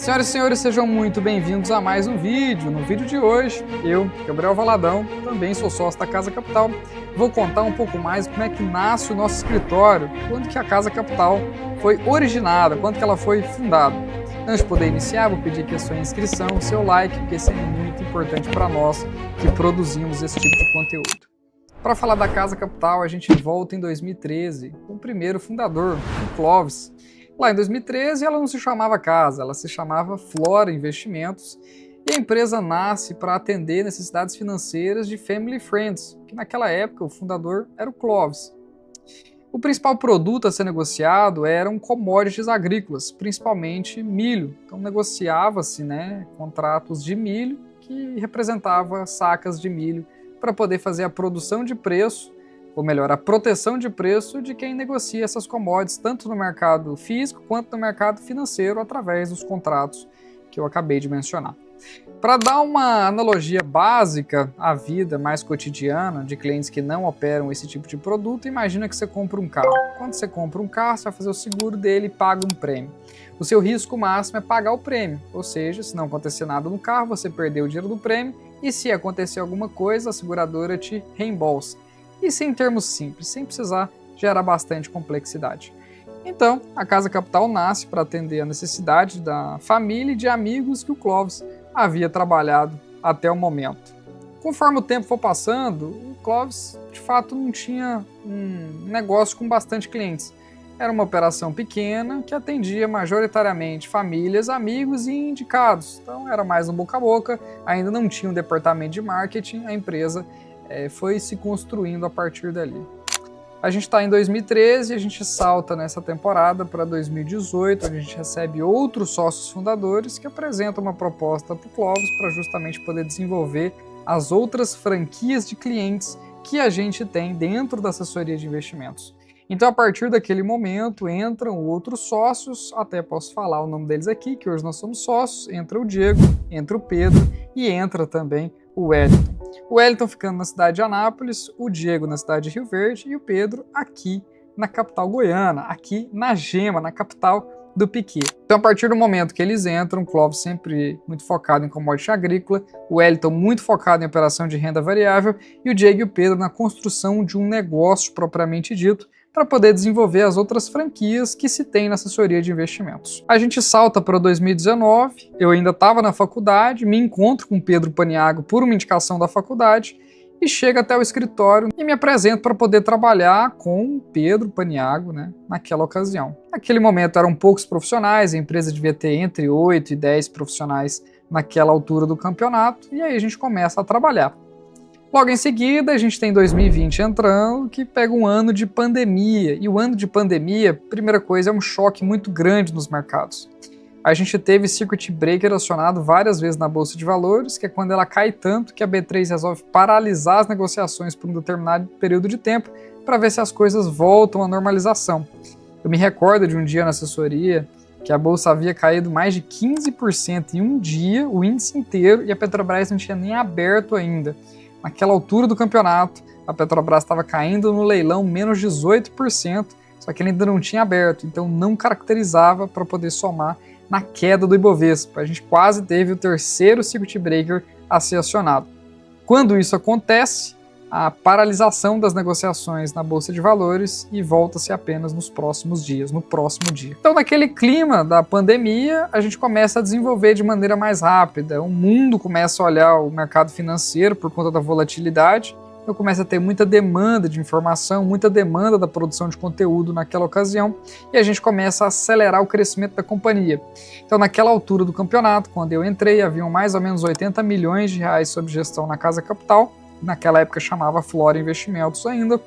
Senhoras e senhores, sejam muito bem-vindos a mais um vídeo. No vídeo de hoje, eu, Gabriel Valadão, também sou sócio da Casa Capital, vou contar um pouco mais como é que nasce o nosso escritório, quando que a Casa Capital foi originada, quando que ela foi fundada. Antes de poder iniciar, vou pedir aqui a sua inscrição, o seu like, porque isso é muito importante para nós que produzimos esse tipo de conteúdo. Para falar da Casa Capital, a gente volta em 2013, com o primeiro fundador, o Clóvis. Lá em 2013, ela não se chamava Casa, ela se chamava Flora Investimentos, e a empresa nasce para atender necessidades financeiras de family friends, que naquela época o fundador era o Clóvis. O principal produto a ser negociado eram commodities agrícolas, principalmente milho. Então negociava-se, contratos de milho que representava sacas de milho para poder fazer a produção de preço, ou melhor, a proteção de preço de quem negocia essas commodities, tanto no mercado físico quanto no mercado financeiro, através dos contratos que eu acabei de mencionar. Para dar uma analogia básica à vida mais cotidiana de clientes que não operam esse tipo de produto, imagina que você compra um carro. Quando você compra um carro, você vai fazer o seguro dele e paga um prêmio. O seu risco máximo é pagar o prêmio, ou seja, se não acontecer nada no carro, você perdeu o dinheiro do prêmio e se acontecer alguma coisa, a seguradora te reembolsa. Isso em termos simples, sem precisar gerar bastante complexidade. Então, a Casa Capital nasce para atender a necessidade da família e de amigos que o Clóvis havia trabalhado até o momento. Conforme o tempo for passando, o Clóvis, de fato, não tinha um negócio com bastante clientes. Era uma operação pequena que atendia majoritariamente famílias, amigos e indicados. Então, era mais um boca a boca, ainda não tinha um departamento de marketing, a empresa foi se construindo a partir dali. A gente está em 2013 e a gente salta nessa temporada para 2018, onde a gente recebe outros sócios fundadores que apresentam uma proposta para o Clóvis para justamente poder desenvolver as outras franquias de clientes que a gente tem dentro da assessoria de investimentos. Então, a partir daquele momento, entram outros sócios, até posso falar o nome deles aqui, que hoje nós somos sócios, entra o Diego, entra o Pedro e entra também o Wellington. O Wellington ficando na cidade de Anápolis, o Diego na cidade de Rio Verde e o Pedro aqui na capital goiana, aqui na Gema, na capital do Piquet. Então, a partir do momento que eles entram, o Clóvis sempre muito focado em commodity agrícola, o Wellington muito focado em operação de renda variável e o Diego e o Pedro na construção de um negócio propriamente dito, para poder desenvolver as outras franquias que se tem na assessoria de investimentos. A gente salta para 2019, eu ainda estava na faculdade, me encontro com Pedro Paniagua por uma indicação da faculdade e chego até o escritório e me apresento para poder trabalhar com Pedro Paniagua, naquela ocasião. Naquele momento eram poucos profissionais, a empresa devia ter entre 8 e 10 profissionais naquela altura do campeonato e aí a gente começa a trabalhar. Logo em seguida, a gente tem 2020 entrando, que pega um ano de pandemia. E o ano de pandemia, primeira coisa, é um choque muito grande nos mercados. A gente teve circuit breaker acionado várias vezes na Bolsa de Valores, que é quando ela cai tanto que a B3 resolve paralisar as negociações por um determinado período de tempo para ver se as coisas voltam à normalização. Eu me recordo de um dia na assessoria que a Bolsa havia caído mais de 15% em um dia, o índice inteiro, e a Petrobras não tinha nem aberto ainda. Naquela altura do campeonato, a Petrobras estava caindo no leilão menos 18%, só que ele ainda não tinha aberto, então não caracterizava para poder somar na queda do Ibovespa. A gente quase teve o terceiro circuit breaker a ser acionado. Quando isso acontece, a paralisação das negociações na Bolsa de Valores e volta-se apenas nos próximos dias, no próximo dia. Então, naquele clima da pandemia, a gente começa a desenvolver de maneira mais rápida. O mundo começa a olhar o mercado financeiro por conta da volatilidade. Então, começa a ter muita demanda de informação, muita demanda da produção de conteúdo naquela ocasião, e a gente começa a acelerar o crescimento da companhia. Então, naquela altura do campeonato, quando eu entrei, haviam mais ou menos 80 milhões de reais sob gestão na Casa Capital. Naquela época chamava Flora Investimentos ainda,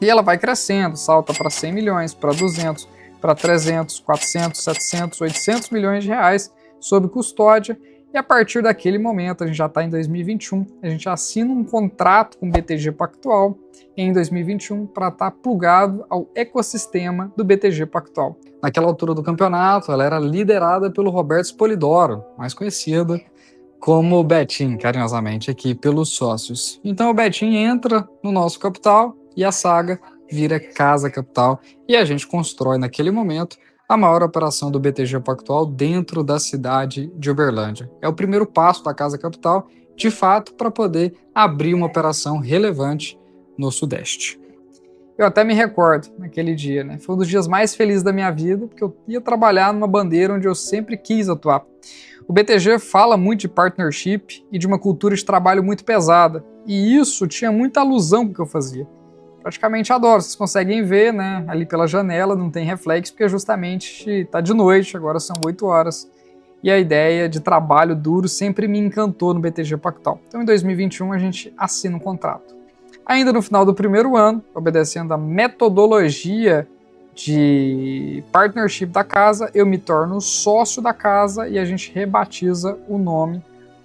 e ela vai crescendo, salta para 100 milhões, para 200, para 300, 400, 700, 800 milhões de reais sob custódia, e a partir daquele momento, a gente já está em 2021, a gente assina um contrato com o BTG Pactual em 2021 para estar plugado ao ecossistema do BTG Pactual. Naquela altura do campeonato, ela era liderada pelo Roberto Spolidoro, mais conhecido como o Betinho, carinhosamente, aqui pelos sócios. Então o Betinho entra no nosso capital e a saga vira Casa Capital e a gente constrói naquele momento a maior operação do BTG Pactual dentro da cidade de Uberlândia. É o primeiro passo da Casa Capital, de fato, para poder abrir uma operação relevante no Sudeste. Eu até me recordo naquele dia, né? Foi um dos dias mais felizes da minha vida, porque eu ia trabalhar numa bandeira onde eu sempre quis atuar. O BTG fala muito de partnership e de uma cultura de trabalho muito pesada, e isso tinha muita alusão com o que eu fazia. Praticamente adoro, vocês conseguem ver, né? Ali pela janela, não tem reflexo, porque justamente está de noite, agora são 8 horas. E a ideia de trabalho duro sempre me encantou no BTG Pactual. Então, em 2021, a gente assina um contrato. Ainda no final do primeiro ano, obedecendo a metodologia de partnership da casa, eu me torno sócio da casa e a gente rebatiza o nome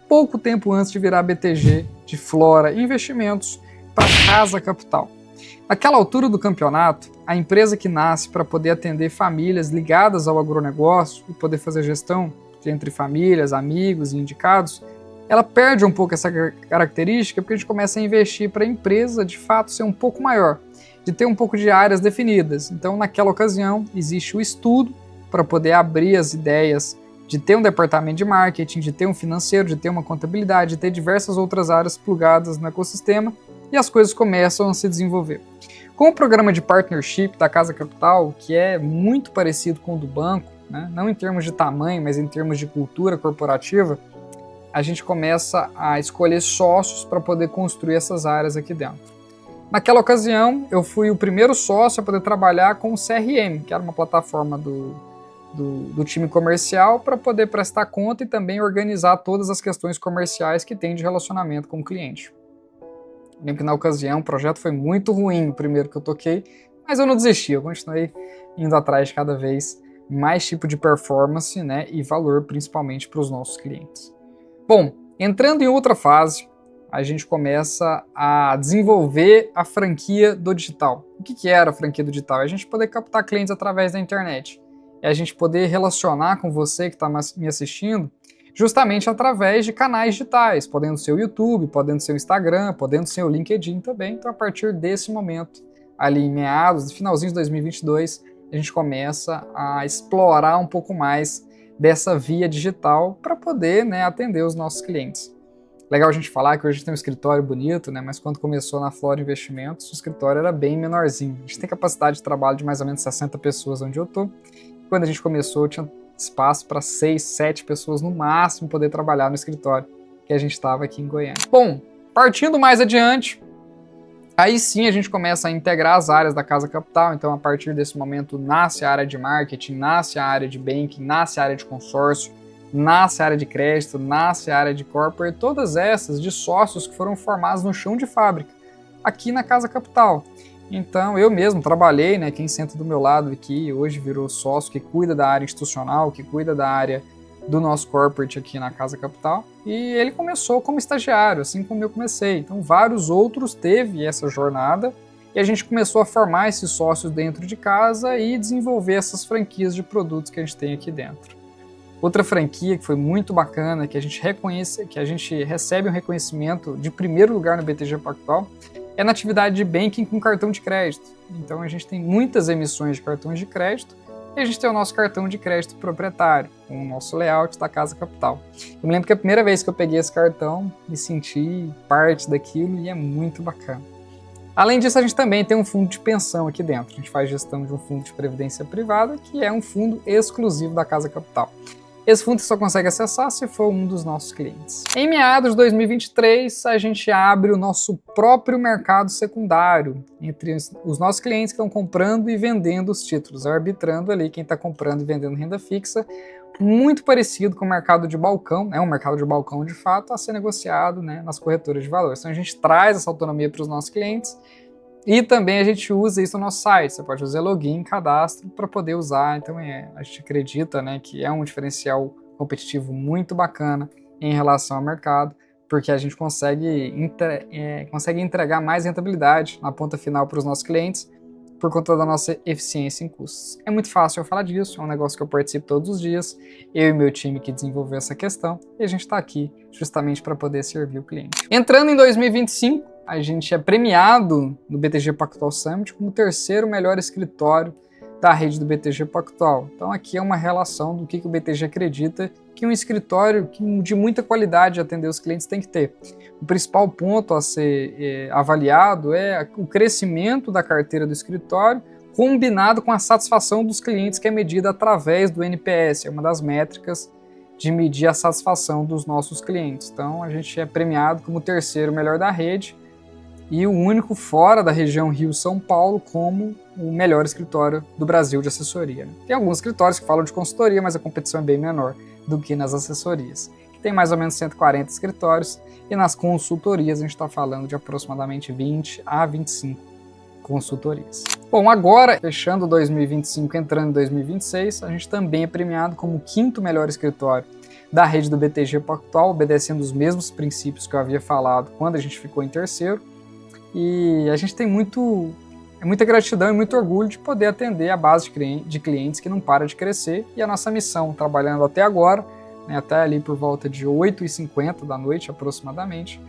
pouco tempo antes de virar BTG de Flora Investimentos para Casa Capital. Naquela altura do campeonato, a empresa que nasce para poder atender famílias ligadas ao agronegócio e poder fazer gestão entre famílias, amigos e indicados, ela perde um pouco essa característica porque a gente começa a investir para a empresa de fato ser um pouco maior, de ter um pouco de áreas definidas. Então, naquela ocasião, existe o estudo para poder abrir as ideias de ter um departamento de marketing, de ter um financeiro, de ter uma contabilidade, de ter diversas outras áreas plugadas no ecossistema, e as coisas começam a se desenvolver. Com o programa de partnership da Casa Capital, que é muito parecido com o do banco, né, não em termos de tamanho, mas em termos de cultura corporativa, a gente começa a escolher sócios para poder construir essas áreas aqui dentro. Naquela ocasião, eu fui o primeiro sócio a poder trabalhar com o CRM, que era uma plataforma do time comercial para poder prestar conta e também organizar todas as questões comerciais que tem de relacionamento com o cliente. Lembro que na ocasião o projeto foi muito ruim, o primeiro que eu toquei, mas eu não desisti, eu continuei indo atrás de cada vez mais tipo de performance, né, e valor principalmente para os nossos clientes. Bom, entrando em outra fase, a gente começa a desenvolver a franquia do digital. O que era a franquia do digital? É a gente poder captar clientes através da internet. É a gente poder relacionar com você que está me assistindo justamente através de canais digitais, podendo ser o YouTube, podendo ser o Instagram, podendo ser o LinkedIn também. Então, a partir desse momento, ali em meados, finalzinho de 2022, a gente começa a explorar um pouco mais dessa via digital para poder, né, atender os nossos clientes. Legal a gente falar que hoje a gente tem um escritório bonito, né, mas quando começou na Flora Investimentos, o escritório era bem menorzinho. A gente tem capacidade de trabalho de mais ou menos 60 pessoas onde eu estou. Quando a gente começou, tinha espaço para 6, 7 pessoas no máximo poder trabalhar no escritório que a gente estava aqui em Goiânia. Bom, partindo mais adiante, aí sim a gente começa a integrar as áreas da Casa Capital. Então, a partir desse momento, nasce a área de marketing, nasce a área de banking, nasce a área de consórcio, nasce a área de crédito, nasce a área de corporate, todas essas de sócios que foram formados no chão de fábrica, aqui na Casa Capital. Então, eu mesmo trabalhei, né, quem senta do meu lado aqui, hoje virou sócio, que cuida da área institucional, que cuida da área do nosso corporate aqui na Casa Capital, e ele começou como estagiário, assim como eu comecei. Então, vários outros teve essa jornada, e a gente começou a formar esses sócios dentro de casa e desenvolver essas franquias de produtos que a gente tem aqui dentro. Outra franquia que foi muito bacana, que a gente recebe um reconhecimento de primeiro lugar no BTG Pactual, é na atividade de banking com cartão de crédito. Então a gente tem muitas emissões de cartões de crédito e a gente tem o nosso cartão de crédito proprietário, com o nosso layout da Casa Capital. Eu me lembro que a primeira vez que eu peguei esse cartão, me senti parte daquilo e é muito bacana. Além disso, a gente também tem um fundo de pensão aqui dentro. A gente faz gestão de um fundo de previdência privada, que é um fundo exclusivo da Casa Capital. Esse fundo você só consegue acessar se for um dos nossos clientes. Em meados de 2023, a gente abre o nosso próprio mercado secundário entre os nossos clientes que estão comprando e vendendo os títulos, arbitrando ali quem está comprando e vendendo renda fixa, muito parecido com o mercado de balcão, um mercado de balcão de fato a ser negociado, né, nas corretoras de valores. Então a gente traz essa autonomia para os nossos clientes e também a gente usa isso no nosso site. Você pode usar login, cadastro para poder usar. Então a gente acredita, né, que é um diferencial competitivo muito bacana em relação ao mercado, porque a gente consegue entregar mais rentabilidade na ponta final para os nossos clientes por conta da nossa eficiência em custos. É muito fácil eu falar disso, é um negócio que eu participo todos os dias, eu e meu time que desenvolveu essa questão, e a gente está aqui justamente para poder servir o cliente. Entrando em 2025, a gente é premiado no BTG Pactual Summit como o terceiro melhor escritório da rede do BTG Pactual. Então aqui é uma relação do que o BTG acredita que um escritório de muita qualidade de atender os clientes tem que ter. O principal ponto a ser avaliado é o crescimento da carteira do escritório combinado com a satisfação dos clientes, que é medida através do NPS, é uma das métricas de medir a satisfação dos nossos clientes. Então a gente é premiado como o terceiro melhor da rede e o único fora da região Rio-São Paulo como o melhor escritório do Brasil de assessoria. Tem alguns escritórios que falam de consultoria, mas a competição é bem menor do que nas assessorias. Tem mais ou menos 140 escritórios e nas consultorias a gente está falando de aproximadamente 20 a 25 consultorias. Bom, agora, fechando 2025, entrando em 2026, a gente também é premiado como o quinto melhor escritório da rede do BTG Pactual, obedecendo os mesmos princípios que eu havia falado quando a gente ficou em terceiro. E a gente tem muita gratidão e muito orgulho de poder atender a base de clientes que não para de crescer. E a nossa missão, trabalhando até agora, até ali por volta de 8h50 da noite aproximadamente,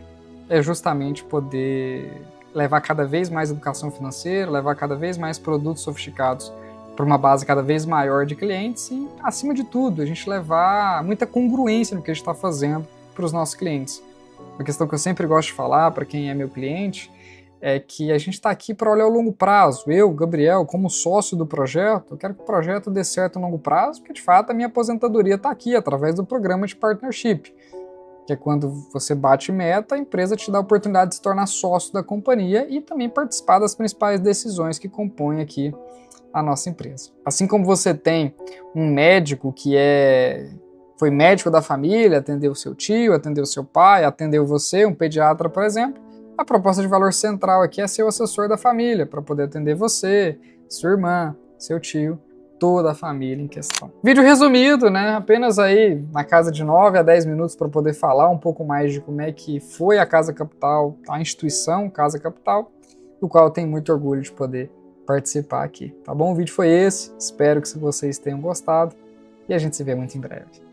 é justamente poder levar cada vez mais educação financeira, levar cada vez mais produtos sofisticados para uma base cada vez maior de clientes e, acima de tudo, a gente levar muita congruência no que a gente está fazendo para os nossos clientes. Uma questão que eu sempre gosto de falar para quem é meu cliente é que a gente está aqui para olhar o longo prazo. Eu, Gabriel, como sócio do projeto, eu quero que o projeto dê certo a longo prazo, porque de fato a minha aposentadoria está aqui, através do programa de partnership, que é quando você bate meta, a empresa te dá a oportunidade de se tornar sócio da companhia e também participar das principais decisões que compõem aqui a nossa empresa. Assim como você tem um médico que foi médico da família, atendeu o seu tio, atendeu o seu pai, atendeu você, um pediatra, por exemplo, a proposta de valor central aqui é ser o assessor da família, para poder atender você, sua irmã, seu tio, toda a família em questão. Vídeo resumido, apenas aí na casa de 9 a 10 minutos para poder falar um pouco mais de como é que foi a Casa Capital, a instituição Casa Capital, do qual eu tenho muito orgulho de poder participar aqui, tá bom? O vídeo foi esse, espero que vocês tenham gostado e a gente se vê muito em breve.